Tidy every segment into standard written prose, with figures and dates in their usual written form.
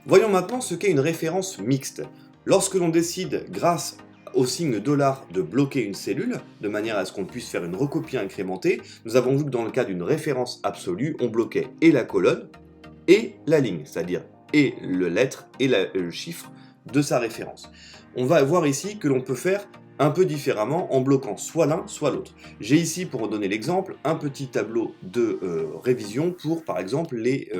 Voyons maintenant ce qu'est une référence mixte. Lorsque l'on décide, grâce au signe $, de bloquer une cellule, de manière à ce qu'on puisse faire une recopie incrémentée, nous avons vu que dans le cas d'une référence absolue, on bloquait et la colonne et la ligne, c'est-à-dire et le lettre et le chiffre de sa référence. On va voir ici que l'on peut faire un peu différemment en bloquant soit l'un, soit l'autre. J'ai ici, pour donner l'exemple, un petit tableau de révision pour, par exemple, les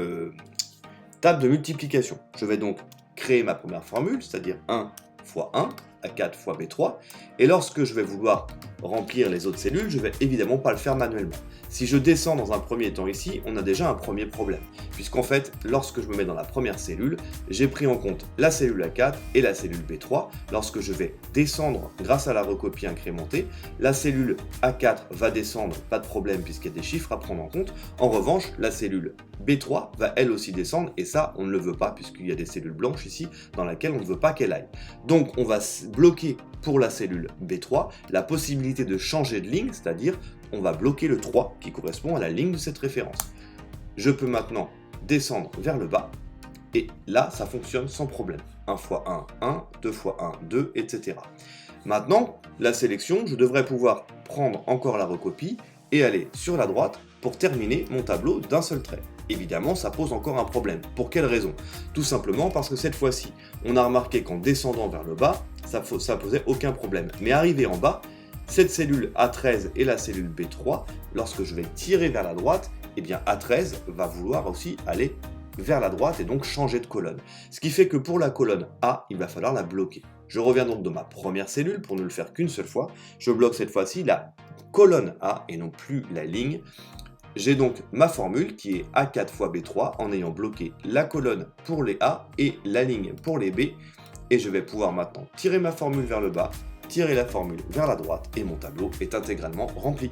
tables de multiplication. Je vais donc créer ma première formule, c'est-à-dire 1 fois 1, A4 fois B3, et lorsque je vais vouloir remplir les autres cellules, je vais évidemment pas le faire manuellement. Si je descends dans un premier temps ici, on a déjà un premier problème, puisqu'en fait, lorsque je me mets dans la première cellule, j'ai pris en compte la cellule A4 et la cellule B3. Lorsque je vais descendre grâce à la recopie incrémentée, la cellule A4 va descendre, pas de problème puisqu'il y a des chiffres à prendre en compte. En revanche, la cellule B3 va elle aussi descendre, et ça, on ne le veut pas puisqu'il y a des cellules blanches ici dans lesquelles on ne veut pas qu'elle aille. Donc, on va bloquer pour la cellule B3 la possibilité de changer de ligne, c'est-à-dire on va bloquer le 3 qui correspond à la ligne de cette référence. Je peux maintenant descendre vers le bas, et là ça fonctionne sans problème. 1 fois 1, 1, 2 fois 1, 2, etc. Maintenant, la sélection, je devrais pouvoir prendre encore la recopie et aller sur la droite pour terminer mon tableau d'un seul trait. Évidemment, ça pose encore un problème. Pour quelle raison? Tout simplement parce que cette fois-ci, on a remarqué qu'en descendant vers le bas, ça posait aucun problème. Mais arrivé en bas, cette cellule A13 et la cellule B3, lorsque je vais tirer vers la droite, eh bien A13 va vouloir aussi aller vers la droite et donc changer de colonne. Ce qui fait que pour la colonne A, il va falloir la bloquer. Je reviens donc dans ma première cellule pour ne le faire qu'une seule fois. Je bloque cette fois-ci la colonne A et non plus la ligne. J'ai donc ma formule qui est A4 fois B3 en ayant bloqué la colonne pour les A et la ligne pour les B. Et je vais pouvoir maintenant tirer ma formule vers le bas, tirer la formule vers la droite et mon tableau est intégralement rempli.